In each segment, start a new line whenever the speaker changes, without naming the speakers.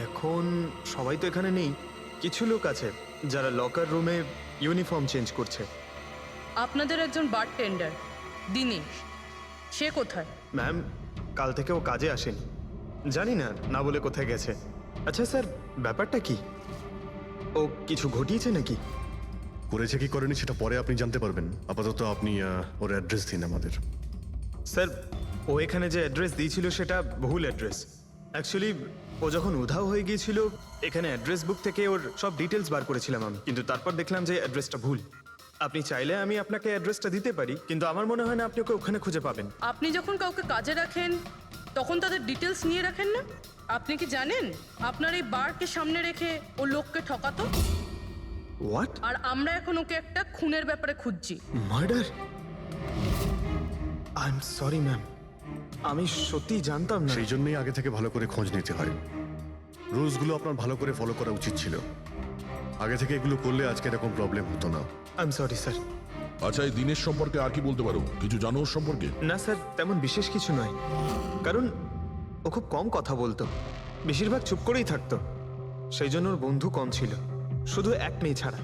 এখন সবাই তো এখানে নেই, কিছু লোক আছে যারা লকার রুমে ইউনিফর্ম চেঞ্জ করছে।
আপনাদের একজন বারটেন্ডার দিনেশ, সে কোথায়?
ম্যাম, কাল থেকে ও কাজে আসেনি, জানি না না বলে কোথায় গেছে। আচ্ছা স্যার, ব্যাপারটা কি? ও কিছু ঘটিয়েছে নাকি?
করেছে কি করেনি সেটা পরে আপনি জানতে পারবেন। আপাতত আপনি ওর অ্যাড্রেস দিন আমাদের।
স্যার, ও এখানে যে অ্যাড্রেস দিয়েছিল সেটা ভুল অ্যাড্রেস। অ্যাকচুয়ালি ও যখন উধাও হয়ে গিয়েছিল, এখানে অ্যাড্রেস বুক থেকে ওর সব ডিটেলস বার করেছিলাম আমি, কিন্তু তারপর দেখলাম যে অ্যাড্রেসটা ভুল। আপনি চাইলে আমি আপনাকে অ্যাড্রেসটা দিতে পারি, কিন্তু আমার মনে হয় না আপনি ওকে ওখানে খুঁজে পাবেন।
আপনি যখন কাউকে কাজে রাখেন তখন তাদের ডিটেলস নিয়ে রাখেন না? আপনি কি জানেন আপনার এই বারকে সামনে রেখে ও লোককে ঠকাতো?
হোয়াট?
আর আমরা এখন ওকে একটা খুনের ব্যাপারে খুঁজছি।
Murder? I am sorry ma'am, আমি সত্যিই জানতাম না।
সেই জন্যই আগে থেকে ভালো করে খোঁজ নিতে হয়। রুলসগুলো আপনার ভালো করে ফলো করা উচিত ছিল। আগে থেকে এগুলো করলে আজকে এরকম প্রবলেম হতো না।
I am sorry sir.
আচ্ছা, এই দিনের সম্পর্কে আর কি বলতে পারো? কিছু জানো ওর সম্পর্কে?
না স্যার, তেমন বিশেষ কিছু নয়, কারণ ও খুব কম কথা বলতো, বেশিরভাগ চুপ করেই থাকতো। সেই জন্য ওর বন্ধু কম ছিল, শুধু এক মেয়ে ছাড়া,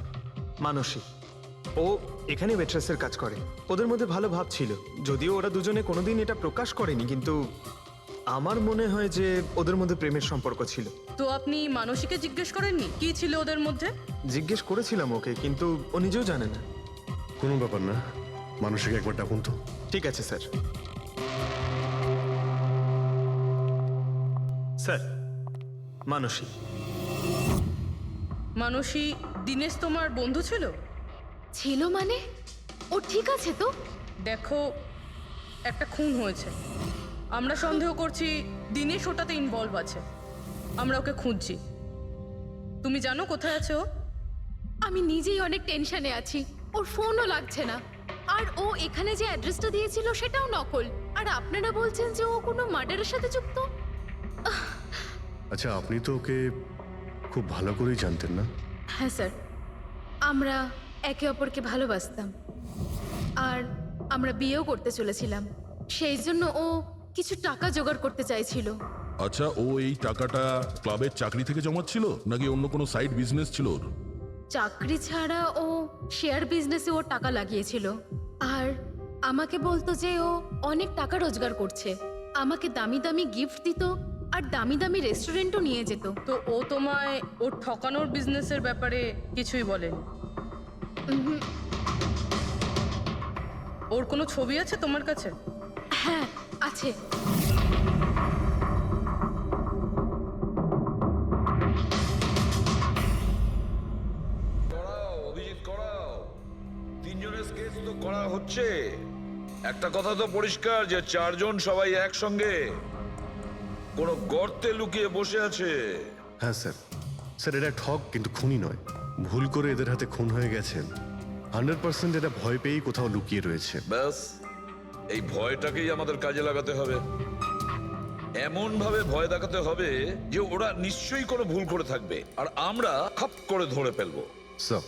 মানসী। ও এখানে ওয়েট্রেসের কাজ করে। ওদের মধ্যে ভালো ভাব ছিল, যদিও ওরা দুজনে কোনোদিন এটা প্রকাশ করেনি, কিন্তু আমার মনে হয় যে ওদের মধ্যে প্রেমের সম্পর্ক ছিল।
তো আপনি মানসীকে জিজ্ঞেস করেননি কি ছিল ওদের মধ্যে?
জিজ্ঞেস করেছিলাম ওকে, কিন্তু ও নিজেও জানে না।
কোনো ব্যাপার না, মানুষকে একবার ডাকুন তো।
ঠিক আছে স্যার। স্যার, মানসী।
মানসী, দিনেশ তোমার বন্ধু ছিল?
ছিল মানে? ও ঠিক আছে তো?
দেখো, একটা খুন হয়েছে, আমরা সন্দেহ করছি দিনেশ ওটাতে ইনভলভ আছে। আমরা ওকে খুঁজছি। তুমি জানো কোথায় আছে ও?
আমি নিজেই অনেক টেনশনে আছি। ওর ফোনও লাগছে না। আর ও এখানে যে অ্যাড্রেসটা দিয়েছিল সেটাও নকল। আর আপনারা বলছেন যে ও কোনো মার্ডারের সাথে যুক্ত?
আচ্ছা, আপনি তো ওকে খুব ভালো করেই জানতেন না?
হ্যাঁ স্যার, আমরা একে অপরকে ভালোবাসতাম আর আমরা বিয়েও করতে চলেছিলাম। সেই জন্য ও কিছু টাকা জোগাড় করতে চাইছিল।
আচ্ছা, ও এই টাকাটা ক্লাবের চাকরি থেকে জমাচ্ছিল নাকি অন্য কোনো সাইড বিজনেস ছিল ওর?
চাকরি ছাড়া ও শেয়ার বিজনেসে ও টাকা লাগিয়েছিল। আর আমাকে বলতো যে ও অনেক টাকা রোজগার করছে। আমাকে দামি দামি গিফট দিত আর দামি দামি রেস্টুরেন্টও নিয়ে যেত।
তো ও তোমায় ওর ঠকানোর বিজনেসের ব্যাপারে কিছুই বলেনি? ওর কোনো ছবি আছে তোমার কাছে?
হ্যাঁ আছে।
করাও অভিজিৎ, করাও। তিনজনের স্কেচ তো করা হচ্ছে। একটা কথা তো পরিষ্কার যে চারজন সবাই একসঙ্গে কোনো গর্তে লুকিয়ে বসে আছে।
হ্যাঁ স্যার। স্যার, এরা ঠক কিন্তু খুনি নয়। ভুল করে এদের হাতে খুন হয়ে গেছে। 100% এরা ভয় পেয়েই কোথাও লুকিয়ে রয়েছে।
ব্যাস, এই ভয়টাকেই আমাদের কাজে লাগাতে হবে। এমন ভাবে ভয় দেখাতে হবে যে ওরা নিশ্চয়ই কোনো ভুল করে থাকবে আর আমরা খাপ করে ধরে ফেলবো।
স্যার,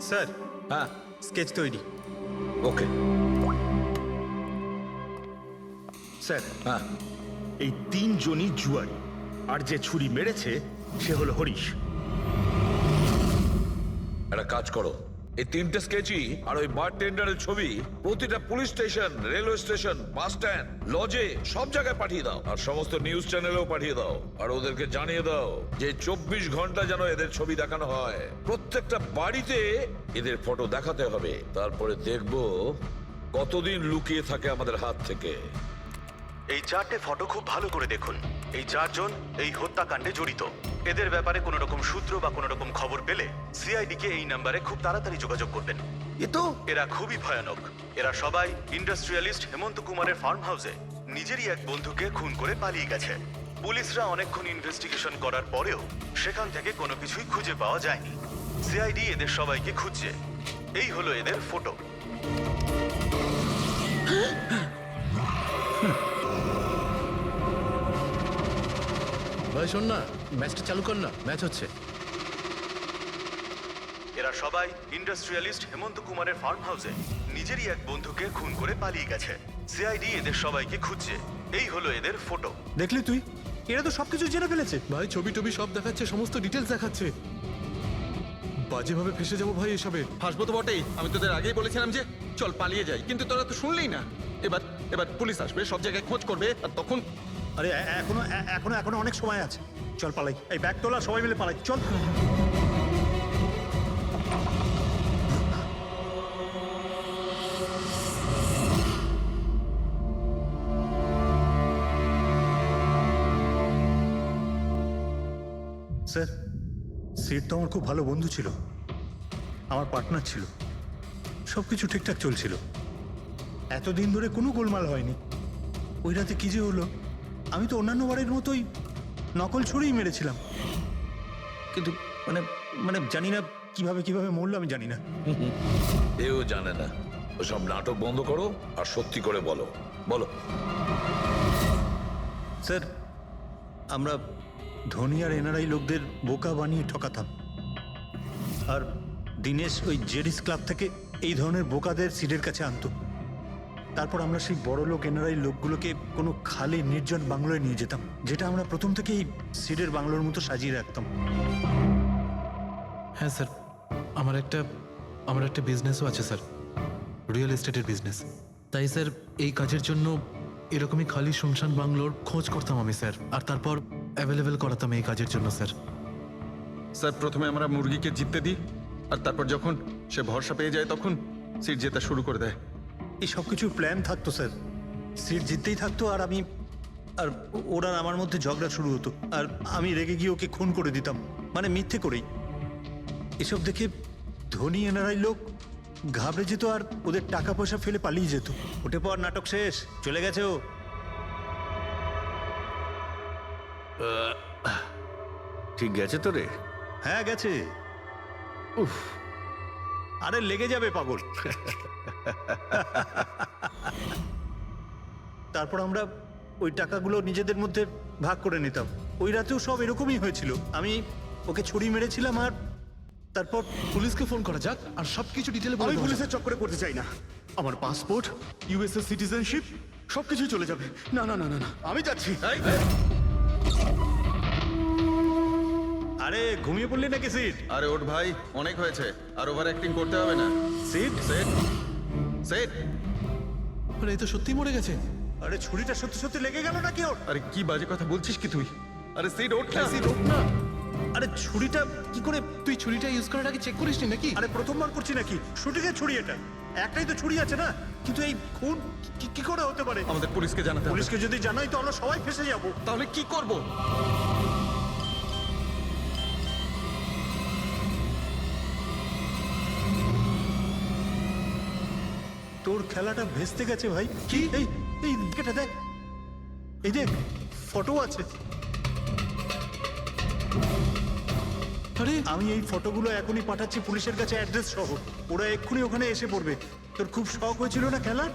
স্যার,
হ্যাঁ,
স্কেচ তৈরি।
ওকে।
স্যার,
হ্যাঁ,
এই তিনজনই জুয়ারি, আর যে ছুরি মেরেছে সে হলো হরিশ।
একটা কাজ করো, এই তিনটে স্কেচই আর ওই বারটেন্ডারের ছবি প্রতিটা police station, railway station, bus stand, লজে সব জায়গায় পাঠিয়ে দাও। আর সমস্ত নিউজ চ্যানেলেও পাঠিয়ে দাও। আর ওদেরকে জানিয়ে দাও যে 24 ঘন্টা যেন এদের ছবি দেখানো হয়। প্রত্যেকটা বাড়িতে এদের ফটো দেখাতে হবে। তারপরে দেখবো কতদিন লুকিয়ে থাকে আমাদের হাত থেকে।
এই চারটে ফটো খুব ভালো করে দেখুন। এই চারজন এই হত্যাকাণ্ডে জড়িত। এদের ব্যাপারে কোনো রকম সূত্র বা কোনো রকম খবর পেলে সিআইডি কে এই নাম্বারে খুব তাড়াতাড়ি যোগাযোগ করবেন। এরা খুবই ভয়ানক। এরা সবাই ইন্ডাস্ট্রিয়ালিস্ট হেমন্ত কুমারের ফার্ম হাউসে নিজেরই এক বন্ধুকে খুন করে পালিয়ে গেছে। পুলিশরা অনেকক্ষণ ইনভেস্টিগেশন করার পরেও সেখান থেকে কোনো কিছুই খুঁজে পাওয়া যায়নি। সিআইডি এদের সবাইকে খুঁজছে। এই হলো এদের ফটো।
ভাই শোন না, ম্যাচটা চালু কর না, ম্যাচ হচ্ছে।
এরা সবাই ইন্ডাস্ট্রিয়ালিস্ট হেমন্ত কুমারের ফার্ম হাউসে নিজেরই এক বন্ধুকে খুন করে পালিয়ে গেছে। সিআইডি এদের সবাইকে খুঁজছে। এই হলো এদের ফটো।
দেখলি তুই,
এরা তো সবকিছু জেনে ফেলেছে।
ভাই ছবি টবি সব দেখাচ্ছে, সমস্ত ডিটেলস দেখাচ্ছে। বাজেভাবে ফেসে যাবো ভাই এসবে।
হাসবো তো বটেই, আমি তোদের আগেই বলেছিলাম যে চল পালিয়ে যাই, কিন্তু তোরা তো শুনলেই না। এবার এবার পুলিশ আসবে, সব জায়গায় খোঁজ করবে, আর তখন
আরে এখনো এখনো এখনো অনেক সময় আছে, চল পালাই। এই ব্যাগ তোলা, সবাই মিলে পালাই, চল। স্যার, সিট তো আমার খুব ভালো বন্ধু ছিল, আমার পার্টনার ছিল, সব কিছু ঠিকঠাক চলছিল, এতদিন ধরে কোনো গোলমাল হয়নি। ওই রাতে কি যে হলো, আমি তো অন্যান্য বারের মতোই নকল ছুড়েই মেরেছিলাম, কিন্তু মানে মানে জানি না কিভাবে কিভাবে মরলো, আমি জানি না।
এও জানে না। ওসব নাটক বন্ধ করো আর সত্যি করে বলো, বলো।
স্যার, আমরা ধনী আর এনআরআই লোকদের বোকা বানিয়ে ঠকাতাম, আর দিনেশ ওই জেডিস ক্লাব থেকে এই ধরনের বোকাদের সিডের কাছে আনতো। তারপর আমরা সেই বড় লোক এনআরআই লোকগুলোকে কোনো খালি নির্জন বাংলোয় নিয়ে যেতাম, যেটা আমরা প্রথম থেকেই সিডের বাংলোর মতো সাজিয়ে রাখতাম।
হ্যাঁ স্যার, আমার একটা বিজনেসও আছে স্যার, রিয়েল এস্টেটের বিজনেস। তাই স্যার এই কাজের জন্য এরকমই খালি শুনশান বাংলোর খোঁজ করতাম আমি স্যার, আর তারপর অ্যাভেলেবেল করাতাম এই কাজের জন্য স্যার।
স্যার প্রথমে আমরা মুরগিকে জিততে দিই, আর তারপর যখন সে ভরসা পেয়ে যায় তখন সিট জেতা শুরু করে দেয়।
এই সব কিছুর প্ল্যান থাকতো স্যার, সিট জিততেই থাকতো, আর আমি আর ওরা আমার মধ্যে ঝগড়া শুরু হতো, আর আমি রেগে গিয়ে ওকে খুন করে দিতাম, মানে মিথ্যে করেই। এসব দেখে ধনী এনআরআই লোক ঘাবড়ে যেত আর ওদের টাকা পয়সা ফেলে পালিয়ে যেত। উঠে পর, নাটক শেষ, চলে গেছে ও।
ঠিক গেছে তো রে?
হ্যাঁ গেছে। উফ, আরে লেগে যাবে পাগল। তারপর আমরা ওই টাকাগুলো নিজেদের মধ্যে ভাগ করে নিতাম। ওই রাতেও সব এরকমই হয়েছিল, আমি ওকে ছুরি মেরেছিলাম, আর তারপর
পুলিশকে ফোন করা যাক আর সবকিছু ডিটেলে বলে
আমি
দেওয়া যাক।
পুলিশের চক্করে পড়তে চাই না।
আমার পাসপোর্ট, ইউএসএ সিটিজেনশিপ সবকিছু চলে যাবে। না না না না না, আমি যাচ্ছি।
আরে ঘুমিয়ে পড়লি নাকি সিট?
আরে ওঠ ভাই, অনেক হয়েছে, আর ওভার অ্যাক্টিং করতে হবে না।
Seat
set set.
আরে এই তো সত্যি মরে গেছে।
আরে ছুরিটা সত্যি সত্যি লেগে গেল নাকি ওর?
আরে কি বাজে কথা বলছিস কি তুই? আরে সিট ওঠ না।
সিট ওঠ না।
আরে ছুরিটা কি করে?
তুই ছুরিটা ইউজ করার আগে চেক করিসনি নাকি?
আরে প্রথমবার করছি নাকি? শুটিংয়ের ছুরি এটা, একটাই তো ছুরি আছে না, কিন্তু এই খুন কি করে হতে পারে?
আমাদের পুলিশকে জানাতে হবে।
পুলিশকে যদি জানাই তো আমরা সবাই ফেসে যাব।
তাহলে কি করব?
তোর খেলাটা ভেস্তে গেছে ভাই। কি? এই এই কেটে দেখ, এই দেখ ফটো আছে।
আরে
আমি এই ফটোগুলো এখনই পাঠাচ্ছি পুলিশের কাছে অ্যাড্রেস সহ, ওরা এক্ষুনি ওখানে এসে পড়বে। তোর খুব শখ হয়েছিল না খেলার,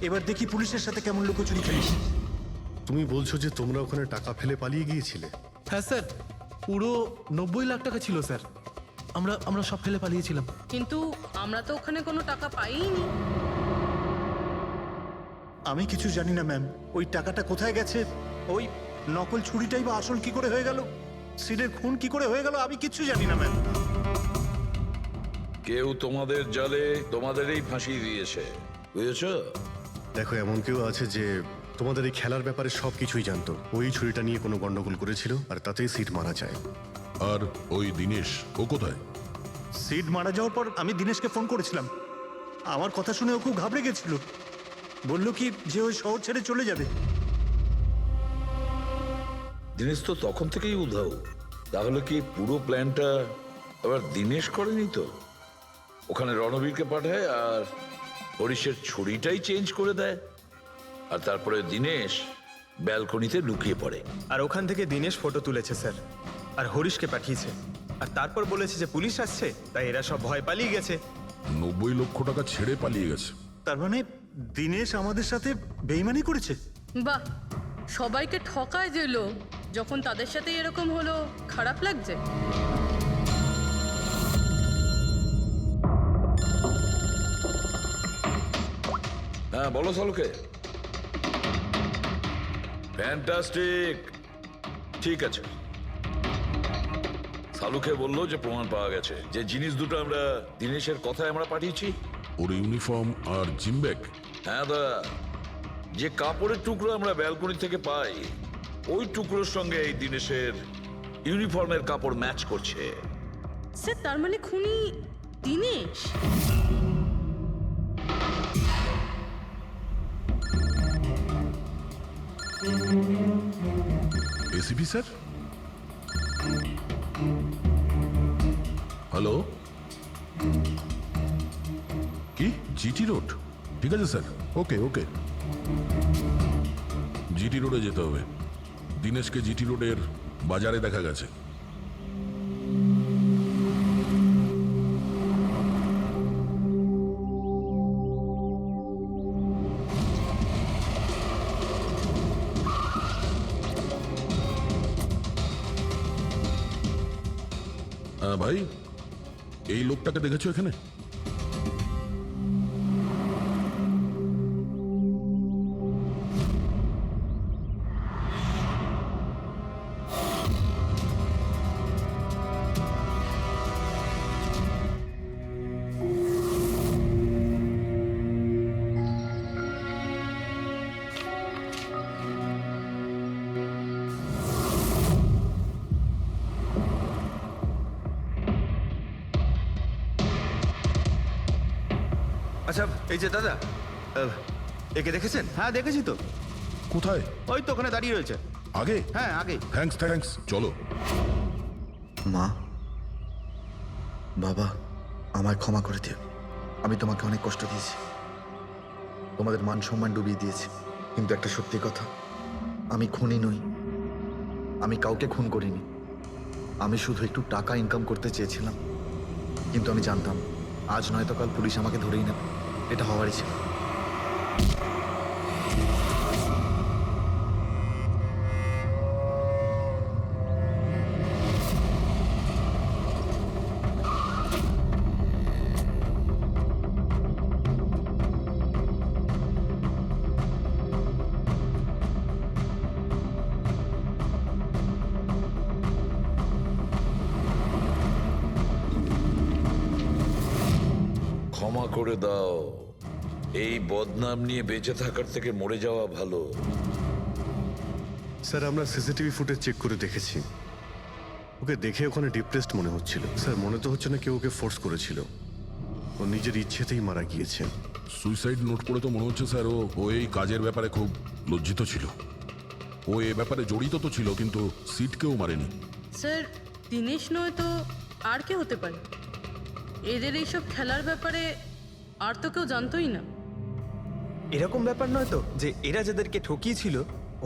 এবার দেখি পুলিশের সাথে কেমন লুকোচুরি খেলিস।
তুমি বলছো যে তোমরা ওখানে টাকা ফেলে পালিয়ে গিয়েছিলে?
হ্যাঁ স্যার, পুরো 90 লাখ টাকা ছিল স্যার। আমরা সব ফেলে পালিয়েছিলাম।
কিন্তু আমরা তো ওখানে কোনো টাকা পাইনি।
আমি কিছু জানি না ম্যাম, ওই টাকাটা কোথায় গেছে, ওই নকল ছুরিটাই বা আসল কি করে হয়ে গেল, সিডের খুন কি করে হয়ে গেল, আমি কিচ্ছু জানি না ম্যাম।
কেউ তোমাদের জালে তোমাদেরই ফাঁসিয়ে দিয়েছে, বুঝেছো?
দেখো, এমন কেউ আছে যে তোমাদের এই খেলার ব্যাপারে সবকিছুই জানতো। ওই ছুরিটা নিয়ে কোনো গন্ডগোল করেছিল, আর তাতেই সিট মারা যায়।
আর ওই দিনেশ, ও কোথায়?
সিড মারা যাওয়ার পর আমি দিনেশকে ফোন করেছিলাম, আমার কথা শুনে ও খুব ঘাবড়ে গেছিল, বললো কি যে ওই শহর ছেড়ে চলে যাবে।
দিনেশ তো তখন থেকেই উধাও। তাহলে কি পুরো প্ল্যানটা আবার দিনেশ করেনি তো? ওখানে রণবীরকে পাঠায় আর হরিশের ছুরিটাই চেঞ্জ করে দেয়, আর তারপরে দিনেশ ব্যালকনিতে লুকিয়ে পড়ে।
আর ওখান থেকে দিনেশ ফটো তুলেছে স্যার, আর হরিশকে পাঠিয়েছে, আর তারপর বলেছে যে পুলিশ আসছে, তাই এরা সব ভয় পালিয়ে গেছে।
90 লক্ষ টাকা ছেড়ে পালিয়ে গেছে।
তার মানে দিনেশ আমাদের সাথে বেইমানি করেছে?
বাহ, সবাইকে ঠকায় যে লোক, যখন তাদের সাথে এরকম হলো খারাপ লাগছে।
হ্যাঁ বলো সালুকে। ফ্যান্টাস্টিক, ঠিক আছে। সালুকে বললো যে প্রমাণ পাওয়া গেছে, যে জিনিস দুটো আমরা দিনেশের কথায় আমরা পাঠিয়েছি।
ওর ইউনিফর্ম আর জিম ব্যাগ।
হ্যাঁ দা, যে কাপড়ের টুকরো আমরা ব্যালকনি থেকে পাই, ওই টুকরোর সঙ্গে এই দিনেশের ইউনিফর্মের কাপড় ম্যাচ করছে।
স্যার তার মানে খুনি দিনেশ?
এসিপি স্যার, হ্যালো, কি জিটি রোড? ঠিক আছে স্যার, ওকে ওকে। জিটি রোডে যেতে হবে। দিনেশকে জিটি রোডের বাজারে দেখা গেছে। ভাই, এই লোকটাকে দেখেছো এখানে?
আচ্ছা, এই যে দাদা, একে দেখেছেন? হ্যাঁ দেখেছি তো।
কোথায়?
ওই তো ওখানে দাঁড়িয়ে রয়েছে।
আগে?
হ্যাঁ আগে।
থ্যাঙ্কস থ্যাঙ্কস, চলো।
মা, বাবা, আমায় ক্ষমা করে দিও। আমি তোমাকে অনেক কষ্ট দিয়েছি, তোমাদের মান সম্মান ডুবিয়ে দিয়েছি। কিন্তু একটা সত্যি কথা, আমি খুনি নই, আমি কাউকে খুন করিনি। আমি শুধু একটু টাকা ইনকাম করতে চেয়েছিলাম, কিন্তু আমি জানতাম আজ নয়তো কাল পুলিশ আমাকে ধরেই নেবে। এটা হওয়ারই ছিল।
ক্ষমা করে দাও, এই বদনাম নিয়ে বেঁচে থাকার থেকে মরে যাওয়া ভালো।
স্যার, আমরা সিসিটিভি ফুটেজ চেক করে দেখেছি। ওকে দেখে ওখানে ডিপ্রেসড মনে হচ্ছিল। স্যার, মনে তো হচ্ছে না কেউ ওকে ফোর্স করেছিল। ও নিজের ইচ্ছেতেই মারা গিয়েছে।
সুইসাইড নোট পড়ে তো মনে হচ্ছে স্যার ও এই কাজের ব্যাপারে খুব লজ্জিত ছিল। ও এ ব্যাপারে জড়িত তো ছিল, কিন্তু সিটকেও মারেনি।
স্যার দিনেশ নয় তো আর কে হতে পারে? এদের এইসব খেলার ব্যাপারে আর তো কেউ জানতোই না।
এরকম ব্যাপার নয় তো যে এরা যাদেরকে ঠকিয়েছিল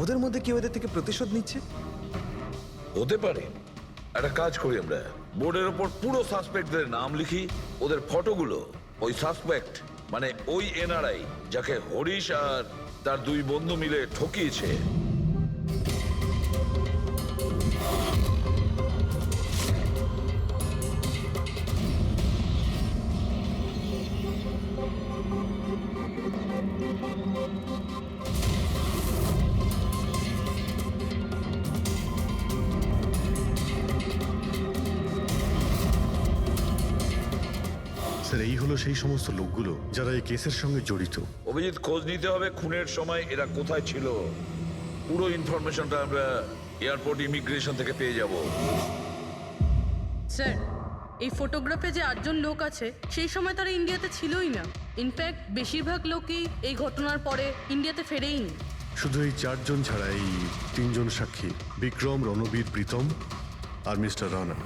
ওদের মধ্যে কেউ এদের থেকে প্রতিশোধ নিচ্ছে?
হতে পারে। একটা কাজ করি, আমরা বোর্ডের ওপর পুরো সাসপেক্টদের নাম লিখি, ওদের ফটোগুলো ওই সাসপেক্ট মানে ওই এনআরআই যাকে হরিশ আর তার দুই বন্ধু মিলে ঠকিয়েছে,
স্যার, এই হলো সেই সমস্ত লোকগুলো যারা এই কেসের সঙ্গে জড়িত।
অভিজিৎ খোঁজ নিতে হবে খুনের সময় এরা কোথায় ছিল। পুরো ইনফরমেশনটা আমরা এয়ারপোর্ট ইমিগ্রেশন থেকে পেয়ে যাব।
স্যার এই ফটোগ্রাফে যে 8জন লোক আছে সেই সময় তারা ইন্ডিয়াতে ছিলই না। ইনফ্যাক্ট বেশিরভাগ লোকই এই ঘটনার পরে ইন্ডিয়াতে ফেরেইনি।
শুধু এই 4 জন ছাড়া এই 3 জন সাক্ষী, বিক্রম, রণবীর, প্রীতম আর মিস্টার রানা।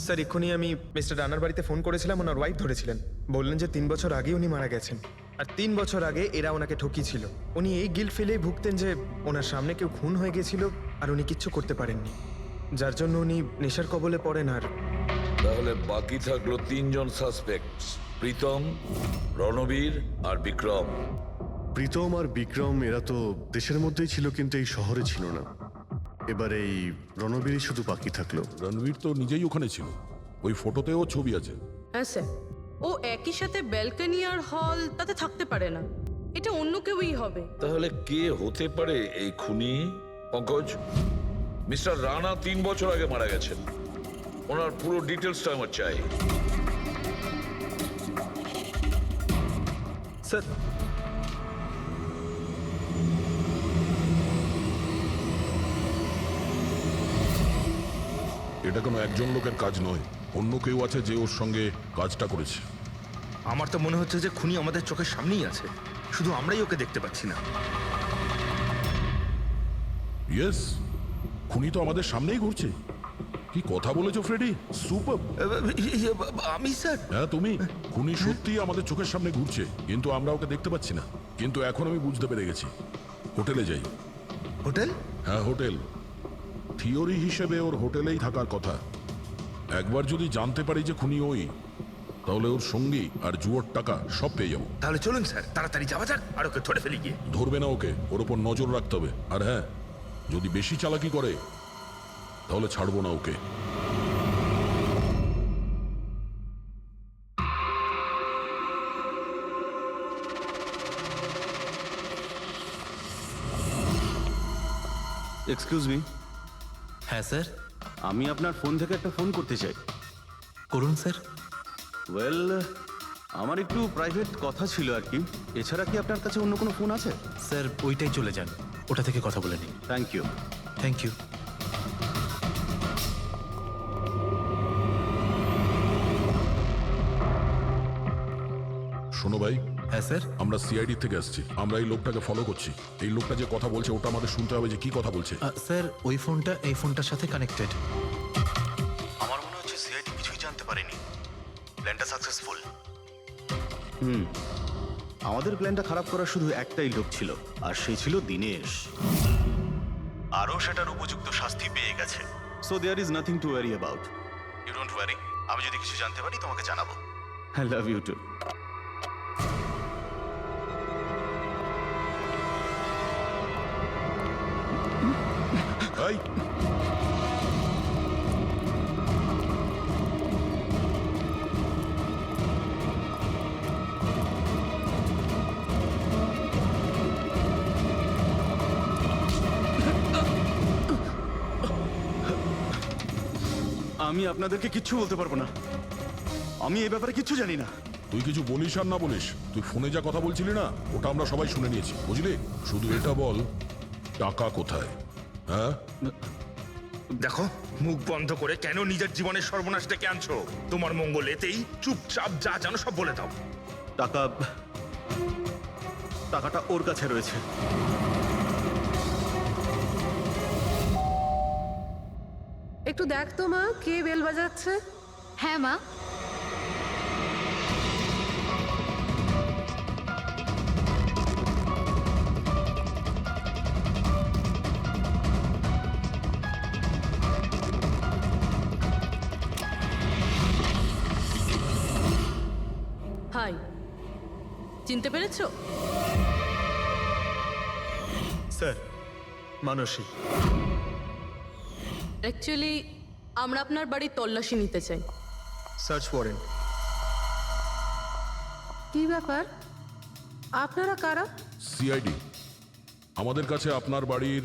স্যার, এক্ষুনি আমি মিস্টার রানার বাড়িতে ফোন করেছিলাম, ওনার ওয়াইফ ধরেছিলেন। বললেন যে 3 বছর আগে উনি মারা গেছেন, আর 3 বছর আগে এরা ওনাকে ঠকিয়েছিল। উনি এই গিল্ট ফেলেই ভুগতেন যে ওনার সামনে কেউ খুন হয়ে গেছিল আর উনি কিচ্ছু করতে পারেননি, যার জন্য উনি নেশার কবলে পড়েন। আর
তাহলে বাকি থাকলো 3 জন সাসপেক্ট, প্রীতম, রণবীর আর বিক্রম।
প্রীতম আর বিক্রম এরা তো দেশের মধ্যেই ছিল, কিন্তু এই শহরে ছিল না। এবার এই রণবীরই শুধু বাকি থাকলো।
রণবীর তো নিজেই ওখানে ছিল, ওই ফটোতেও ছবি আছে।
হ্যাঁ স্যার, ও একই সাথে ব্যালকনি আর হল তাতে থাকতে পারে না, এটা অন্য কেউই হবে।
তাহলে কে হতে পারে এই খুনি? পঙ্কজ, মিস্টার রানা 3 বছর আগে মারা গেছেন। ওনার পুরো ডিটেলসটা আমার চাই।
স্যার,
এটা কোনো একজন লোকের কাজ নয়, অন্য কেউ আছে যে ওর সঙ্গে কাজটা করেছে।
আমার তো মনে হচ্ছে যে খুনি আমাদের চোখের সামনেই আছে, শুধু আমরাই ওকে দেখতে পাচ্ছি না।
ইয়েস, খুনি তো আমাদের সামনেই ঘুরছে। কি কথা বলেছো ফ্রেডি, সুপার।
আমি স্যার,
হ্যাঁ তুমি, খুনি সত্যিই আমাদের চোখের সামনে ঘুরছে, কিন্তু আমরা ওকে দেখতে পাচ্ছি না। কিন্তু এখন আমি বুঝতে পেরে গেছি। হোটেলে যাই।
হোটেল?
হ্যাঁ হোটেল। থিওরি হিসেবে ওর হোটেলেই থাকার কথা। একবার যদি জানতে পারি যে খুনি ওই, তাহলে ওর সঙ্গী আর জুয়োর টাকা সব পেয়ে যাবো।
তাহলে চলুন স্যার, তাড়াতাড়ি যাওয়া যাক আর ওকে ধরে ফেলি গিয়ে।
ধরবে না ওকে, ওর ওপর নজর রাখতে হবে। আর হ্যাঁ, যদি বেশি চালাকি করে তাহলে ছাড়বো না ওকে।
এক্সকিউজ মি,
হ্যাঁ স্যার,
আমি আপনার ফোন থেকে একটা ফোন করতে চাই।
করুন স্যার।
ওয়েল, আমার একটু প্রাইভেট কথা ছিল আর কি। এছাড়া কি আপনার কাছে অন্য কোনো ফোন আছে?
স্যার ওইটাই চলে যান, ওটা থেকে কথা বলে নিন।
Thank you.
Thank you.
শোনো ভাই,
হ্যাঁ স্যার।
আমরা সিআইডি থেকে আসছি। আমরা এই লোকটাকে ফলো করছি। এই লোকটা যে কথা বলছে ওটা আমাদের শুনতে হবে যে কি কথা বলছে।
স্যার ওই ফোনটা এই ফোনটার সাথে কানেক্টেড।
আমার মনে হচ্ছে সিআইডি কিছুই জানতে পারেনি। প্ল্যানটা সাকসেসফুল। আমাদের প্ল্যানটা খারাপ করার শুধু একটাই লোক ছিল, আর সে ছিল দিনেশ। আরও সেটার উপযুক্ত শাস্তি পেয়ে গেছে। So there is nothing to worry about. You don't worry, আমি যদি কিছু জানতে পারি তোমাকে জানাবো। I love you too.
এই,
আমি আপনাদেরকে কিচ্ছু বলতে পারবো না। আমি এই ব্যাপারে কিচ্ছু জানি না।
তুই কিছু বলিস আর না বলিস, তুই ফোনে যা কথা বলছিলি না ওটা আমরা সবাই শুনে নিয়েছি, বুঝলি? শুধু এটা বল, টাকা কোথায়? হ্যাঁ,
দেখো, মুখ বন্ধ করে কেন নিজের জীবনের সর্বনাশ ডেকে আনছো? তোমার মঙ্গল এতেই, চুপচাপ যা জানো সব বলে দাও।
টাকাটা ওর কাছে রয়েছে।
একটু দেখ তো মা, কে বেল বাজাচ্ছে?
হ্যাঁ মা।
হাই, চিনতে পেরেছো?
স্যার, মানসী।
অ্যাকচুয়ালি আমরা আপনার বাড়ির তল্লাশি নিতে চাই।
Search warrant.
কি ব্যাপার? আপনারা কারা?
সিআইডি। আমাদের কাছে আপনার বাড়ির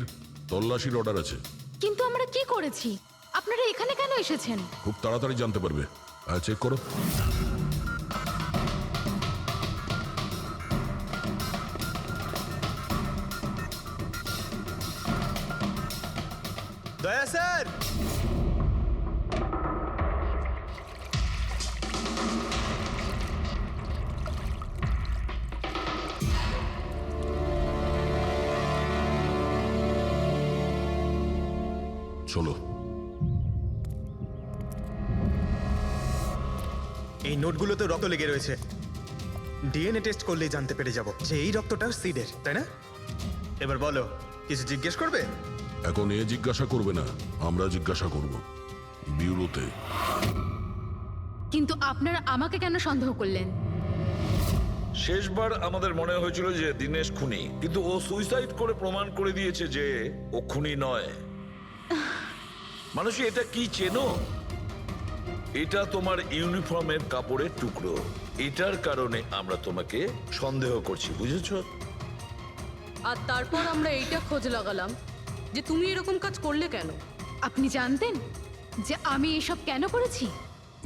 তল্লাশির অর্ডার আছে।
কিন্তু আমরা কি করেছি? আপনারা এখানে কেন এসেছেন?
খুব তাড়াতাড়ি জানতে পারবে। চেক করো।
দয়া স্যার,
চলো।
এই নোটগুলোতে রক্ত লেগে রয়েছে। ডিএনএ টেস্ট করলেই জানতে পেরে যাব যে এই রক্তটা সিডের, তাই না? এবার বলো, কিছু জিজ্ঞেস করবে?
এখন এ জিজ্ঞাসা করবে না, আমরা জিজ্ঞাসা করব ব্যুরোতে।
কিন্তু আপনারা আমাকে কেন সন্দেহ করলেন?
শেষবার আমাদের মনে হয়েছিল যে দিনেশ খুনি, কিন্তু ও সুইসাইড করে প্রমাণ করে দিয়েছে যে ও খুনি নয়। মানুষ, এটা কি চেনো? এটা তোমার ইউনিফর্মের কাপড়ের টুকরো। এটার কারণে আমরা তোমাকে সন্দেহ করছি, বুঝেছো?
আর তারপর আমরা এইটা খোঁজ লাগালাম যে তুমি এরকম কাজ করলে কেন।
আপনি জানতেন যে আমি এসব কেন করেছি?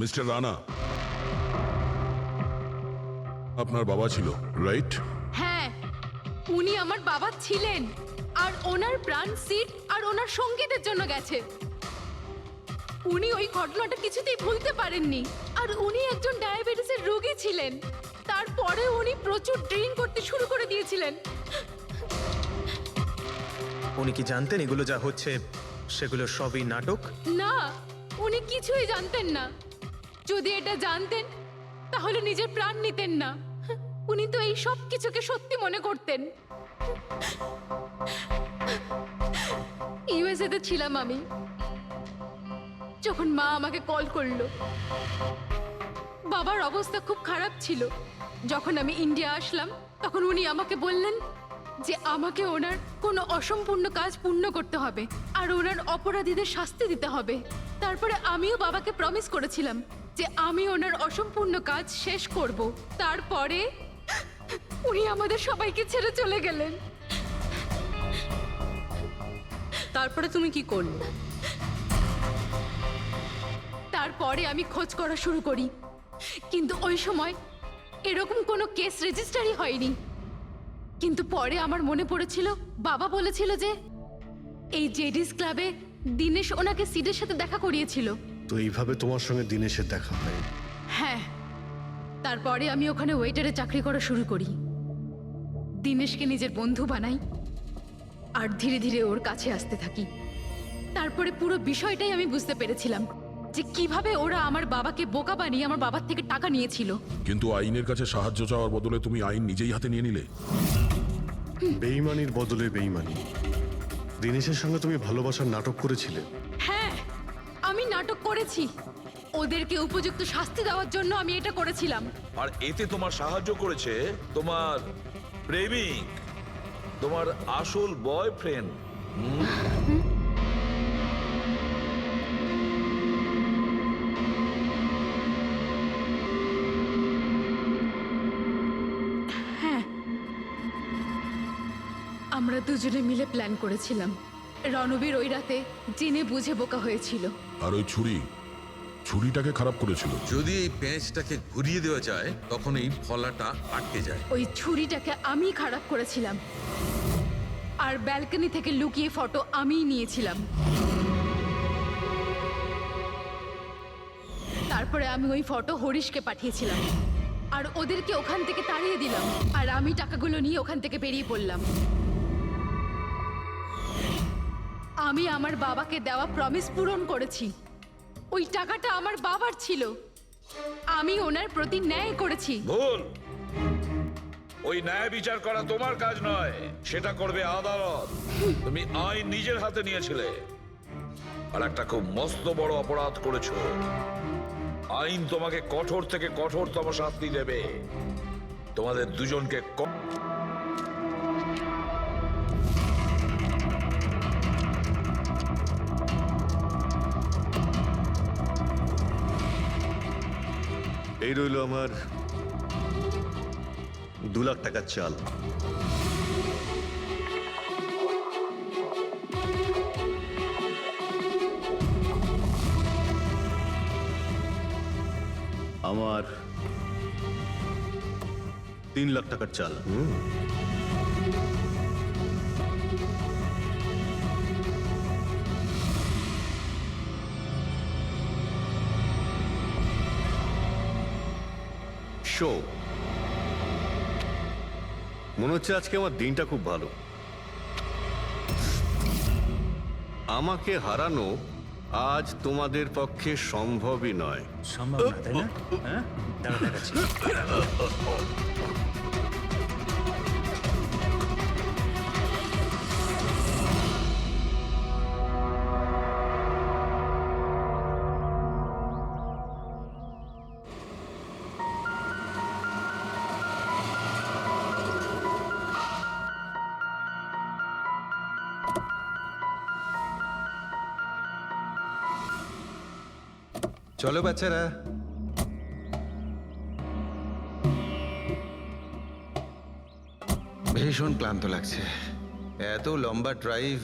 মিস্টার রানা, আপনার বাবা ছিল, রাইট?
হ্যাঁ, উনি আমার বাবা ছিলেন, আর ওনার প্রাণ সিট আর ওনার সঙ্গীতের জন্য গেছে। উনি ওই ঘটনাটা কিছুতেই ভুলতে পারেননি, আর উনি একজন ডায়াবেটিসের রোগী ছিলেন। তারপরে উনি প্রচুর ড্রিঙ্ক করতে শুরু করে দিয়েছিলেন।
উনি কি জানতেন এগুলো যা হচ্ছে সেগুলো সবই নাটক?
না, উনি কিছুই জানতেন না। যদি এটা জানতেন তাহলে নিজের প্রাণ নিতেন না। উনি তো এই সব কিছুকে সত্যি মনে করতেন। ইউএসএ তে ছিলাম আমি, যখন মা আমাকে কল করলো। বাবার অবস্থা খুব খারাপ ছিল। যখন আমি ইন্ডিয়া আসলাম তখন উনি আমাকে বললেন যে আমাকে ওনার কোনো অসম্পূর্ণ কাজ পূর্ণ করতে হবে আর ওনার অপরাধীদের শাস্তি দিতে হবে। তারপরে আমিও বাবাকে প্রমিস করেছিলাম যে আমি ওনার অসম্পূর্ণ কাজ শেষ করব। তারপরে উনি আমাদের সবাইকে ছেড়ে চলে গেলেন।
তারপরে তুমি কি করলে?
তারপরে আমি খোঁজ করা শুরু করি, কিন্তু ওই সময় এরকম কোনো কেস রেজিস্টারই হয়নি। কিন্তু পরে আমার মনে পড়েছিল বাবা বলেছিল যে এই জেডিস ক্লাবে দিনেশ ওনাকে সিডের সাথে দেখা করিয়েছিল।
তো এইভাবে তোমার সঙ্গে দিনেশের দেখা হয়?
হ্যাঁ, তারপরে আমি ওখানে ওয়েটারে চাকরি করা শুরু করি। দিনেশকে নিজের বন্ধু বানাই আর ধীরে ধীরে ওর কাছে আসতে থাকি। তারপরে পুরো বিষয়টাই আমি বুঝতে পেরেছিলাম যে কিভাবে ওরা আমার বাবাকে বোকা বানিয়ে আমার বাবার থেকে টাকা নিয়েছিল।
কিন্তু আইনের কাছে সাহায্য চাওয়ার বদলে তুমি আইন নিজেই হাতে নিয়ে নিলে।
বেইমানির বদলে বেইমানি। দিনেশের সঙ্গে তুমি ভালোবাসার নাটক করেছিলে।
হ্যাঁ, আমি নাটক করেছি। ওদেরকে উপযুক্ত শাস্তি দেওয়ার জন্য আমি এটা করেছিলাম।
আর এতে তোমার সাহায্য করেছে তোমার প্রেমিক, তোমার আসল বয়ফ্রেন্ড।
আমরা দুজনে মিলে প্ল্যান করেছিলাম। রণবীর ওই রাতে জেনে বুঝে বোকা হয়েছিল।
আর ওই ছুরিটাকে খারাপ করেছিল।
যদি এই পেঁচটাকে ঘুরিয়ে দেওয়া যায় তখন এই ফলাটা আটকে যায়।
ওই ছুরিটাকে আমি খারাপ করেছিলাম, আর ব্যালকনি থেকে লুকিয়ে ফটো আমিই নিয়েছিলাম। তারপরে আমি ওই ফটো হরিশকে পাঠিয়েছিলাম, আর ওদেরকে ওখান থেকে তাড়িয়ে দিলাম, আর আমি টাকাগুলো নিয়ে ওখান থেকে বেরিয়ে পড়লাম। আমি আমার বাবাকে দেওয়া প্রমিস পূরণ করেছি। ওই টাকাটা আমার বাবার ছিল, আমি ওনার প্রতি ন্যায় করেছি।
ভুল। ওই ন্যায় বিচার করা তোমার কাজ নয়, সেটা করবে আদালত। তুমি আইন নিজের হাতে নিয়েছিলে আর একটা খুব মস্ত বড় অপরাধ করেছো। আইন তোমাকে কঠোর থেকে কঠোরতম শাস্তি দেবে। তোমাদের দুজনকে
এই রইল আমার 2 লাখ টাকার চাল। আমার 3 লাখ টাকার চাল। শো, মনে হচ্ছে আজকে আমার দিনটা খুব ভালো। আমাকে হারানো আজ তোমাদের পক্ষে সম্ভবই নয়।
সম্ভব না, তাই না? হ্যাঁ, দাঁড়া দেখাচ্ছি।
চলো বাচ্চারা। ভীষণ ক্লান্ত লাগছে, এত লম্বা ড্রাইভ।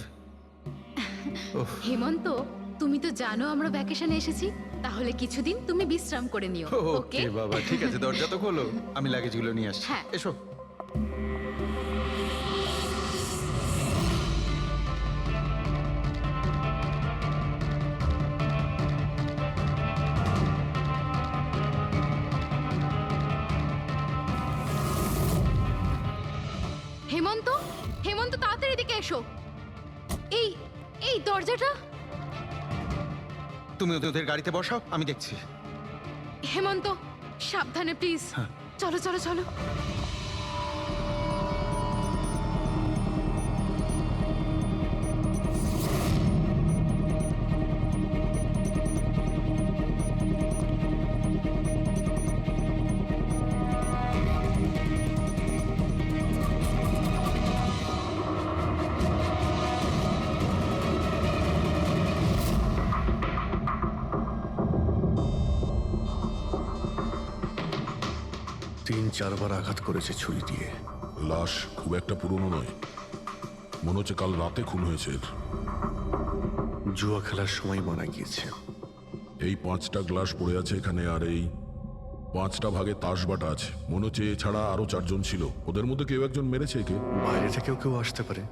হেমন্ত, তুমি তো জানো আমরা ভ্যাকেশনে এসেছি, তাহলে কিছুদিন তুমি বিশ্রাম করে নিও। ওকে
ওকে বাবা, ঠিক আছে, দরজা তো খোলো, আমি লাগেজগুলো নিয়ে আসছি।
হ্যাঁ।
এসো।
হেমন্ত, হেমন্ত তাড়াতাড়ি এদিকে এসো। এই এই দরজাটা।
তুমি ওদের গাড়িতে বসাও, আমি দেখছি।
হেমন্ত সাবধানে প্লিজ। চলো চলো চলো।
তিন চারবার আঘাত করেছে ছুরি দিয়ে।
লাশ খুব একটা পুরনো নয়, মনে হচ্ছে কাল রাতে খুন হয়েছে এর।
জুয়া খেলার সময় মারা গিয়েছে।
এই 5টা গ্লাস পড়ে আছে এখানে, আর এই 5টা ভাগে তাস বাটা আছে। মনে হচ্ছে এছাড়া আরো 4 জন ছিল, ওদের মধ্যে কেউ একজন মেরেছে একে।
বাইরে থেকেও কেউ আসতে পারে।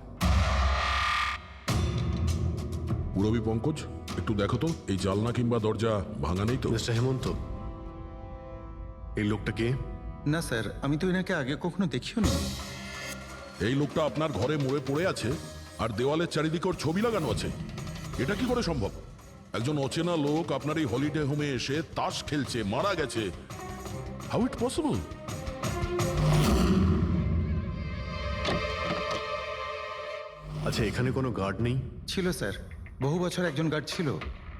পুরবী পঙ্কজ, একটু দেখো তো এই জালনা কিংবা দরজা ভাঙা নেই তো?
মিস্টার হেমন্ত, এই লোকটা কে?
না স্যার, আমি তো এনাকে আগে কখনো দেখিও নি।
এই লোকটা আপনার ঘরে মরে পড়ে আছে, আর দেওয়ালের চারিদিকে ওর ছবি লাগানো আছে। এটা কি করে সম্ভব? একজন অচেনা লোক আপনার এই হলিডে হোমে এসে তাস খেলছে, মারা গেছে। How it possible?
আচ্ছা, এখানে কোনো গার্ড নেই?
ছিল স্যার, বহু বছর একজন গার্ড ছিল,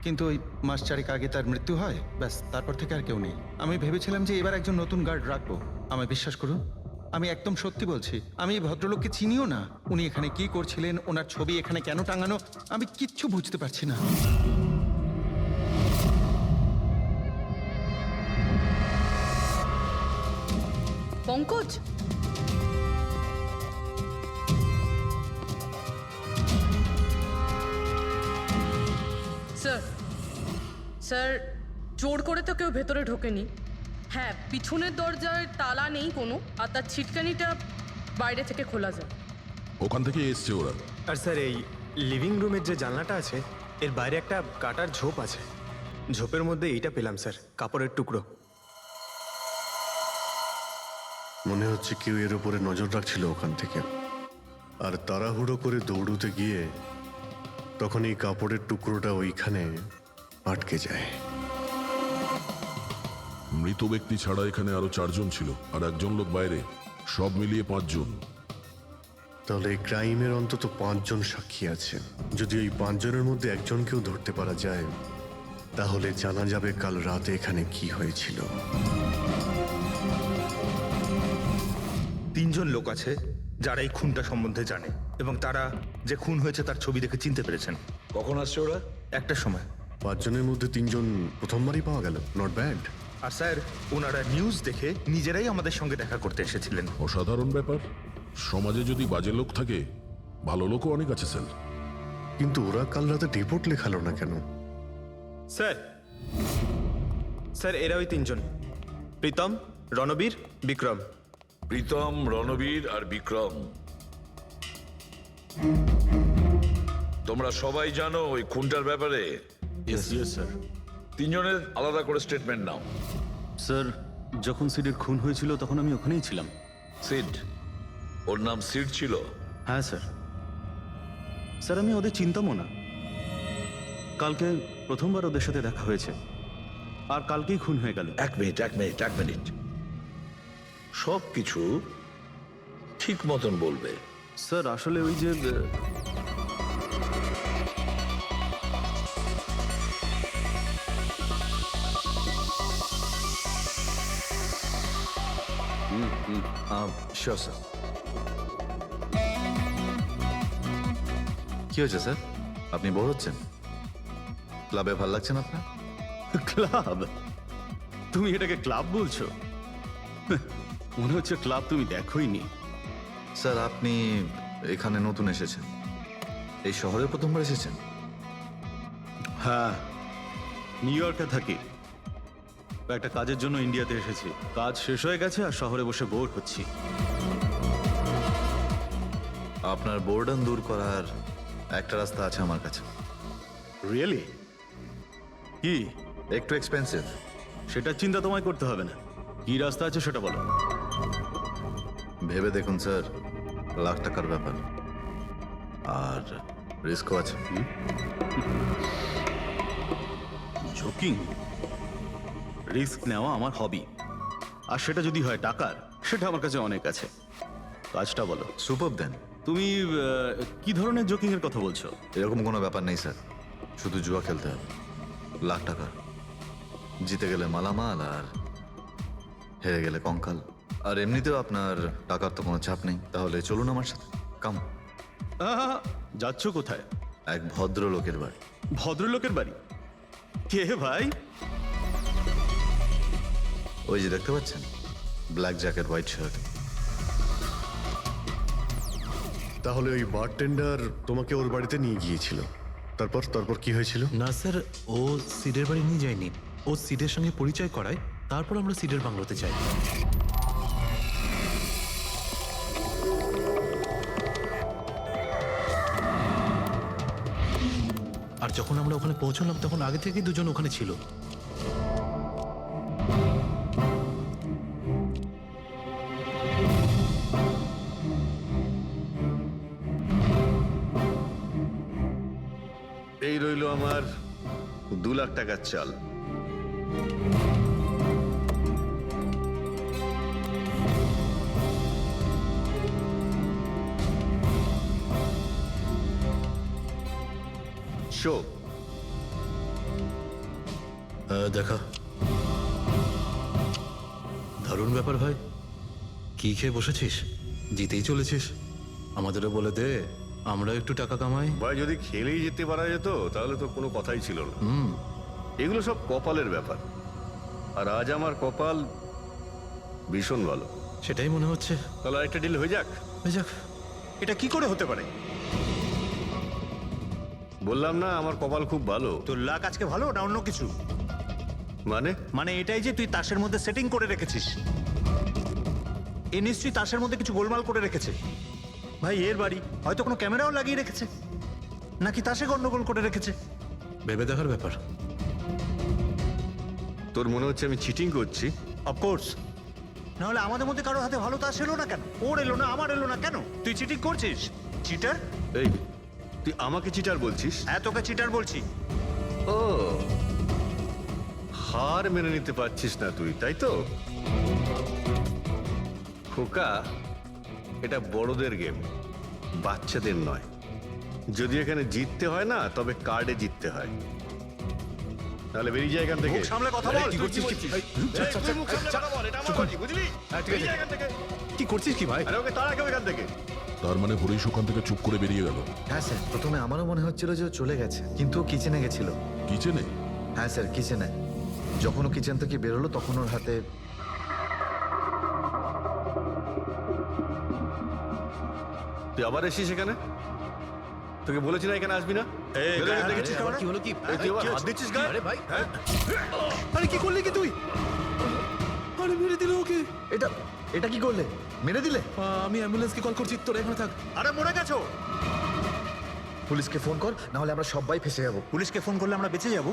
কিন্তু ওই মাস চারেক আগে তার মৃত্যু হয়, ব্যাস তারপর থেকে আর কেউ নেই। আমি ভেবেছিলাম যে এবার একজন নতুন গার্ড রাখবো। আমায় বিশ্বাস করুন, আমি একদম সত্যি বলছি, আমি এই ভদ্রলোককে চিনিও না। উনি এখানে কি করছিলেন, ওনার ছবি এখানে কেন টাঙানো, আমি কিচ্ছু বুঝতে পারছি না।
পঙ্কজ, স্যার স্যার, জোর করে তো কেউ ভেতরে ঢোকেনি। হ্যাঁ, পিছনের দরজায় তালা নেই কোনো, আর তার ছিটকানিটা বাইরে থেকে খোলা যায়।
ওখান থেকে এসছে ওরা।
আর স্যার, এই লিভিং রুমের যে জানলাটা আছে এর বাইরে একটা কাটার ঝোপ আছে। ঝোপের মধ্যে এইটা পেলাম স্যার, কাপড়ের টুকরো।
মনে হচ্ছে কেউ এর উপরে নজর রাখছিল ওখান থেকে, আর তাড়াহুড়ো করে দৌড়ুতে গিয়ে তখন এই কাপড়ের টুকরোটা ওইখানে আটকে যায়।
মৃত ব্যক্তি ছাড়া এখানে আরো 4 জন ছিল, আর একজন লোক বাইরে, সব মিলিয়ে 5 জন।
তাহলে এই ক্রাইমের অন্তত 5 জন সাক্ষী আছে। যদি এই 5 জনের মধ্যে একজনকেও ধরতে পারা যায়, তাহলে জানা যাবে কাল রাতে এখানে কি হয়েছিল।
3 জন লোক আছে যারা এই খুনটা সম্বন্ধে জানে, এবং তারা যে খুন হয়েছে তার ছবি দেখে চিনতে পেরেছেন।
কখন আসছে ওরা?
একটা সময়।
5 জনের মধ্যে 3 জন প্রথমবারই পাওয়া গেল, নট ব্যাড।
আর স্যার, ওনারা নিউজ দেখে নিজেরাই আমাদের সঙ্গে দেখা করতে এসেছিলেন।
অসাধারণ ব্যাপার। সমাজে যদি বাজে লোক থাকে, ভালো লোকও অনেক আছে স্যার।
কিন্তু ওরা কাল রাতে রিপোর্ট লেখালো না কেন?
স্যার স্যার, এরা ওই 3 জন, প্রীতম, রণবীর, বিক্রম।
প্রীতম, রণবীর আর বিক্রম। তোমরা সবাই জানো ওই খুনটার ব্যাপারে?
স্যার।
3 জনের আলাদা করে স্টেটমেন্ট নাও।
স্যার, যখন সিডের খুন হয়েছিল তখন আমি ওখানেই ছিলাম।
সিড? ওর নাম সিড ছিল?
হ্যাঁ স্যার। স্যার, আমি ওদের চিনতামও না। কালকে প্রথমবার ওদের সাথে দেখা হয়েছে, আর কালকেই খুন হয়ে গেল।
এক মিনিট। সব কিছু ঠিক মতন বলবে।
স্যার, আসলে ওই যে
শিওর স্যার। কি হয়েছে স্যার? আপনি বোর হচ্ছেন? ক্লাবে ভালো লাগছে না আপনার?
ক্লাব? তুমি এটাকে ক্লাব বলছো? মনে হচ্ছে ক্লাব তুমি দেখোইনি।
স্যার, আপনি এখানে নতুন এসেছেন, এই শহরে প্রথমবার এসেছেন?
হ্যাঁ, নিউ ইয়র্কে থাকি। একটা কাজের জন্য ইন্ডিয়াতে এসেছি। কাজ শেষ হয়ে গেছে আর শহরে বসে বোর হচ্ছি।
আপনার বোর্ডন দূর করার একটা রাস্তা আছে আমার কাছে।
রিয়েলি? কি?
একটু এক্সপেন্সিভ।
সেটা চিন্তা তোমায় করতে হবে না। কি রাস্তা আছে সেটা বলো।
ভেবে দেখুন স্যার, লাখ টাকার ব্যাপার আর রিস্কও আছে।
ঝুঁকি, রিস্ক নেওয়া আমার হবি। আর সেটা যদি হয় টাকার, সেটা আমার কাছে অনেক আছে। কাজটা বলো।
সুপার দেন।
তুমি কি ধরনের জোকিং এর কথা বলছো?
এরকম কোনো ব্যাপার নেই স্যার, শুধু জুয়া খেলতে হবে। লাখ টাকা, জিতে গেলে মালামাল আর হেরে গেলে কঙ্কাল। আর এমনিতেও আপনার টাকার তো কোনো চাপ নেই। তাহলে চলুন আমার সাথে, কাম।
যাচ্ছ কোথায়?
এক ভদ্রলোকের বাড়ি।
ভদ্রলোকের বাড়ি? কে ভাই?
ওই যে দেখতে পাচ্ছেন, ব্ল্যাক জ্যাকেট, হোয়াইট শার্ট।
তাহলে ওই বারটেন্ডার তোমাকে ওর বাড়িতে নিয়ে গিয়েছিল, তারপর তারপর কি হয়েছিল?
না স্যার, ও সিডের বাড়ি নিয়ে যায়নি। ও সিডের সঙ্গে পরিচয় করায়, তারপর আমরা সিডের বাংলোতে যাই। আর যখন আমরা ওখানে পৌঁছলাম তখন আগে থেকেই দুজন ওখানে ছিল।
এই রইল আমার 2 লাখ টাকার চাল। শো
দেখা। দারুণ ব্যাপার ভাই। কি খেয়ে বসেছিস? জিতেই চলেছিস। আমাদেরও বলে দে, আমরা একটু টাকা কামাই।
ভাই, যদি খেলেই যেতে পারা যেত তাহলে তো কোনো কথাই ছিল না। এগুলো সব কপালের ব্যাপার, আর আজ আমার কপাল ভীষণ ভালো।
সেটাই মনে হচ্ছে।
তাহলে আরেকটা ডিল হয়ে যাক।
হয়ে যাক।
এটা কি করে হতে পারে?
বললাম না আমার কপাল খুব ভালো।
তোর লাক আজকে ভালো না অন্য কিছু? মানে এটাই যে তুই তাসের মধ্যে সেটিং করে রেখেছিস। এ নিশ্চয়ই তাসের মধ্যে কিছু গোলমাল করে রেখেছে। ভাই, এর বাড়ি হয়তো কোনো ক্যামেরাও লাগিয়ে রেখেছে, নাকি তাসে গন্ডগোল করে রেখেছে।
ভেবে দেখার ব্যাপার।
তোর মনে হচ্ছে আমি চিটিং করছি?
অফকোর্স, নাহলে আমাদের মধ্যে কারো হাতে ভালো তাস এলো না কেন? ওর এলো না, আমার এলো না কেন? তুই চিটিং করছিস? চিটার?
এই, তুই আমাকে চিটার বলছিস?
হ্যাঁ, তোকে চিটার বলছি।
ও, হার মেনে নিতে পারছিস না তুই, তাই তো? খোকা, এটা বড়দের গেম, বাচ্চাদের নয়। যদি এখানে জিততে হয় না, তবে কার্ডে জিততে হয়। তাহলে বেরিয়ে যায় এখান থেকে।
মুখ সামলে কথা বল।
কি করছিস?
কি করছিস কি ভাই?
আরে ওকে তাড়া কেউ এখান থেকে।
তার মানে হরিশ ওখান থেকে চুপ করে বেরিয়ে গেল।
হ্যাঁ স্যার, প্রথমে আমারও মনে হচ্ছিল যে ও চলে গেছে, কিন্তু ও কিচেনে গেছিল।
কিচেনে?
হ্যাঁ স্যার, কিচেনে। যখন ও কিচেন থেকে বেরোলো তখন ওর হাতে
তুই আবার এসিস এখানে? তোকে বলেছি না এখানে আসবি না? বেরো এখান থেকে।
কি হলো কি?
এই, তুই আবার হাত দিচ্ছিস গায়ে?
আরে ভাই, আরে কি করলি কি তুই? আরে মেরে দিল ওকে।
এটা এটা কি করলে? মেরে দিলে?
আমি অ্যাম্বুলেন্সকে কল করছি, তোরা এখানে থাক।
আরে মরে গেছো?
পুলিশকে ফোন কর, না হলে আমরা সবাই ফেসে যাবো।
পুলিশকে ফোন করলে আমরা বেঁচে যাব?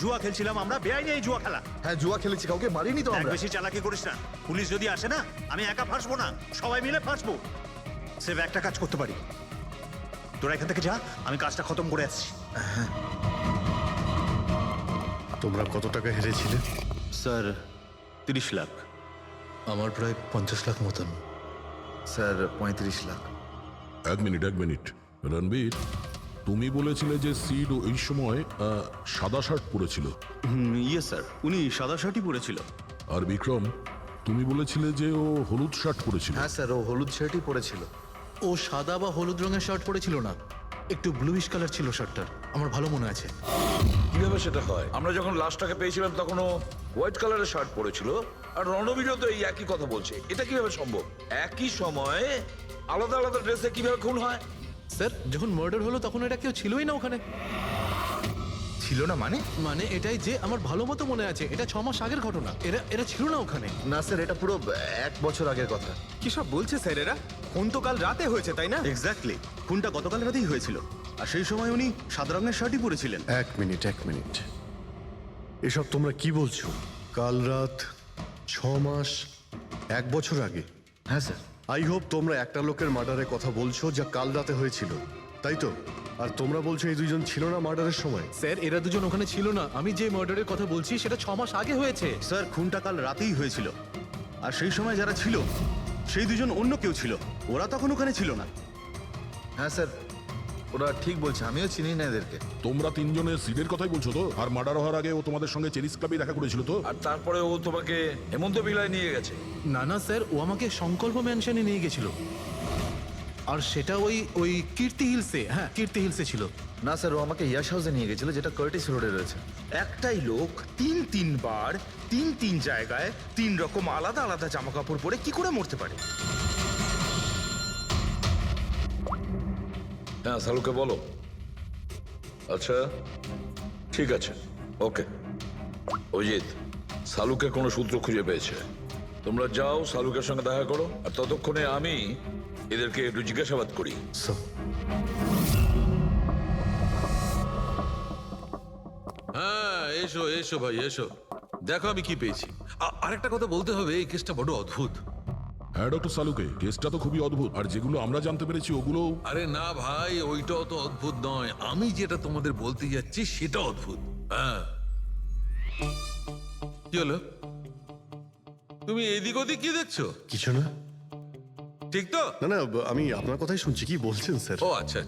জুয়া খেলছিলাম আমরা, বেআইনি এই জুয়া খেলা।
হ্যাঁ, জুয়া খেলেছি, কাউকে মারিনি তো
এক
আমরা।
বেশি চালাকি করিস না। পুলিশ যদি আসে না, আমি একা ফাঁসবো না, সবাই মিলে ফাঁসবো। সেভ একটা কাজ করতে পারি, তোরা এখান থেকে যা, আমি কাজটা খতম করে আসছি।
তোমরা কত টাকা হেরেছিলে?
স্যার 30 লাখ।
আমার প্রায় 50 লাখ মতন।
স্যার 35 লাখ।
এক মিনিট। রণবীর, তুমি বলেছিলে যে সিড ওই সময় সাদা শার্ট পরেছিল।
ইয়ে স্যার, উনি সাদা শার্টই পরেছিল।
আর বিক্রম, তুমি বলেছিলে যে ও হলুদ শার্ট পরেছিল।
হ্যাঁ স্যার, ও হলুদ শার্টই পরেছিল।
ও সাদা বা হলুদ রঙের শার্ট পরেছিল না, একটু ব্লুইশ কালার ছিল শার্টটার, আমার ভালো মনে আছে।
কিভাবে সেটা হয়? আমরা যখন লাশটাকে পেয়েছিলাম তখন ও হোয়াইট কালারের শার্ট পরেছিল, আর রণবীরও তো এই একই কথা বলছে। এটা কিভাবে সম্ভব? একই সময়ে আলাদা আলাদা ড্রেসে কিভাবে খুন হয়?
স্যার যখন মার্ডার হলো তখন এটা কেউ ছিলই না ওখানে।
ছিল না মানে?
মানে এটাই যে আমার ভালো মতো মনে আছে, এটা 6 মাস আগের ঘটনা। এরা ছিল না ওখানে।
না স্যার, এটা পুরো 1 বছর আগের কথা।
কি সব বলছে স্যার এরা? ফোন তো কাল রাতে হয়েছে, তাই না?
এক্স্যাক্টলি, খুনটা গতকাল রাতেই হয়েছিল। আর সেই সময় উনি সাদা রঙের শার্টই পরেছিলেন।
এক মিনিট এসব তোমরা কি বলছো? কাল রাত, 6 মাস, 1 বছর আগে?
হ্যাঁ স্যার।
আই হোপ তোমরা একটা লোকের মার্ডারের কথা বলছো যা কাল রাতে হয়েছিল, তাই তো? আর তোমরা বলছো এই দুইজন ছিল না মার্ডারের সময়?
স্যার এরা দুজন ওখানে ছিল না। আমি যে মার্ডারের কথা বলছি সেটা 6 মাস আগে হয়েছে।
স্যার, খুনটা কাল রাতেই হয়েছিল। আর সেই সময় যারা ছিল সেই দুজন অন্য কেউ ছিল, ওরা তখন ওখানে ছিল না।
হ্যাঁ স্যার, ওরা ঠিক বলছে, আমিও চিনি না এদেরকে।
তোমরা তিনজনের সিডের কথাই বলছো তো? আর মার্ডার হওয়ার আগে ও তোমাদের সঙ্গে চেরিস ক্লাবে দেখা করেছিল তো?
আর তারপরে ও তোমাকে হেমন্ত বিলায় নিয়ে গেছে।
না স্যার, ও আমাকে সংকল্প ম্যানশনে নিয়ে গেছিল। আর সেটা ওই কীর্তি হিলসে, হ্যাঁ কীর্তি হিলসে ছিল।
না স্যার, ও আমাকে ইয়াশ হাউসে নিয়ে গেছিল, যেটা কার্টিস রোডে রয়েছে।
একটাই লোক তিনবার তিন জায়গায় 3 রকম আলাদা আলাদা জামা কাপড় পরে কি করে মরতে পারে?
হ্যাঁ, সালুকে বলো। আচ্ছা ঠিক আছে, ওকে। অজিত, সালুকে কোনো সূত্র খুঁজে পেয়েছে। তোমরা যাও সালুকের সঙ্গে দেখা করো, আর ততক্ষণে আমি এদেরকে একটু জিজ্ঞাসাবাদ করি।
হ্যাঁ, এসো এসো ভাই এসো, দেখো আমি কি পেয়েছি। আরেকটা কথা বলতে হবে, এই কেসটা বড় অদ্ভুত।
হ্যাঁ ডক্টর সালুকে, কেসটা তো খুবই অদ্ভুত। আর যেগুলো আমরা জানতে পেরেছি ওগুলো...
আরে না ভাই, ওইটাও তো অদ্ভুত নয়, আমি যেটা তোমাদের বলতে যাচ্ছি সেটা অদ্ভুত। হ্যাঁ, কি হলো? তুমি এদিক ওদিক কি দেখছো?
কিছু না।
ঠিক তো?
না, আমি আপনার কথাই শুনছি। কি বলছেন স্যার?
ও আচ্ছা,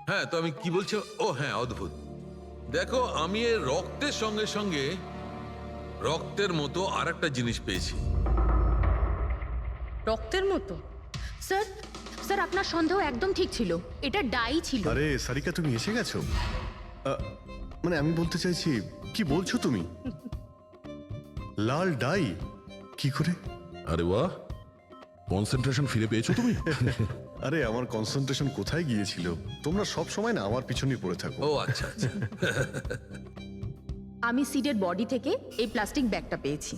হ্যাঁ, তো আমি কি বলছি? ও হ্যাঁ, অদ্ভুত। দেখো, আমি এর রক্তের সঙ্গে সঙ্গে রক্তের মতো আর একটা জিনিস পেয়েছি।
রক্তের মতো?
স্যার আপনার সন্দেহ একদম ঠিক ছিল, এটা ডাই ছিল।
আরে সারিকা, তুমি এসে গেছো? মানে আমি বলতে চাইছি, কি বলছো তুমি? লাল ডাই? কি করে?
আরে বাহ, কনসেন্ট্রেশন ফিরে পেয়েছো তুমি?
আরে আমার কনসেন্ট্রেশন কোথায় গিয়েছিল? তোমরা সব সময় না আমার পিছনেই পড়ে থাকো।
ও আচ্ছা।
আমি সিডের বডি থেকে এই প্লাস্টিক ব্যাগটা পেয়েছি।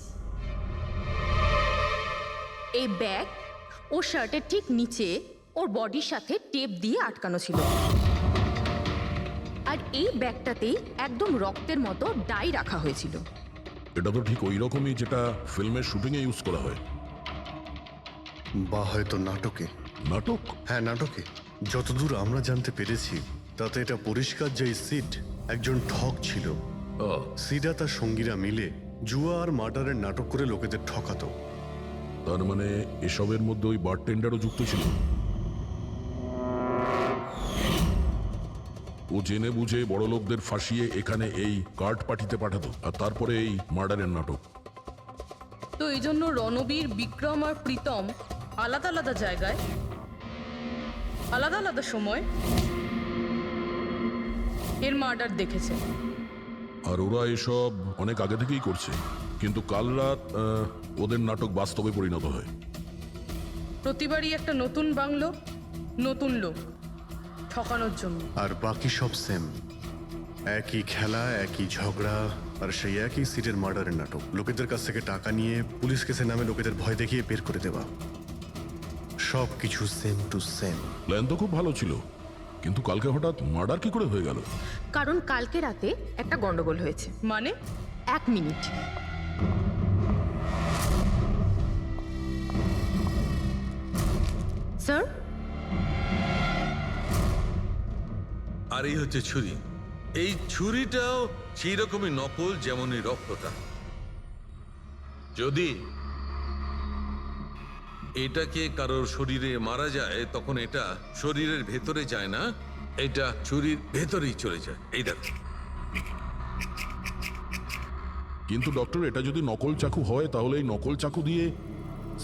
এই ব্যাগ ওর শার্টের ঠিক নিচে ওর বডির সাথে টেপ দিয়ে আটকানো ছিল। আর এই ব্যাগটাতেই একদম রক্তের মতো ডাই রাখা হয়েছিল।
এটা তো ঠিক ওই রকমই যেটা ফিল্মের শুটিং এ ইউজ করা হয়।
বা হয়তো নাটকে।
নাটক?
হ্যাঁ, নাটকে। যতদূর আমরা জানতে পেরেছি তাতে এটা পরিষ্কার যে সিড একজন ঠক ছিল। সিডা তার সঙ্গীরা মিলে জুয়া আর মার্ডারের নাটক করে লোকেদের ঠকাতো।
তার মানে এসবের মধ্যে ওই বারটেন্ডারও যুক্ত ছিল। ও জেনে বুঝে বড় লোকদের ফাঁসিয়ে এখানে এই কার্ড পাঠিতে পাঠাতো, আর তারপরে এই মার্ডারের নাটক।
তো এই জন্য রণবীর, বিক্রম আর প্রীতম আলাদা আলাদা জায়গায় আলাদা আলাদা সময় এর মার্ডার দেখেছে।
আর ওরা এসব অনেক আগে থেকেই করছে, কিন্তু কাল রাত ওদের নাটক বাস্তবে পরিণত হয়।
প্রতিবারই একটা নতুন বাংলো, নতুন লোক ঠকানোর জন্য।
আর বাকি সব সেম, একই খেলা, একই ঝগড়া, আর সেই একই সিটের মার্ডারের নাটক। লোকেদের কাছ থেকে টাকা নিয়ে পুলিশ কেসে নামে লোকেদের ভয় দেখিয়ে বের করে দেওয়া। সব কিছু সেম টু সেম।
প্ল্যান তো খুব ভালো ছিল, কিন্তু কালকে হঠাৎ মার্ডার কি করে হয়ে গেল?
কারণ কালকে রাতে একটা গন্ডগোল হয়েছে।
মানে?
1 মিনিট। স্যার,
আর এই হচ্ছে ছুরি। এই ছুরিটাও সেই রকমই নকল যেমন এই রক্তটা। যদি এটাকে কারোর শরীরে মারা যায় তখন এটা শরীরের ভেতরে যায় না, এটা ছুরির ভেতরেই চলে যায়। এই দেখো।
কিন্তু ডক্টর, এটা যদি নকল চাকু হয় তাহলে এই নকল চাকু দিয়ে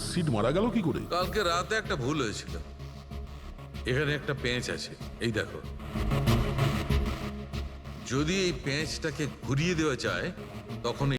সিড মারা গেল কি করে?
কালকে রাতে একটা ভুল হয়েছিল। এখানে একটা পেঁচ আছে, এই দেখো। যদি এই পেঁচটাকে ঘুরিয়ে দেওয়া যায় তখন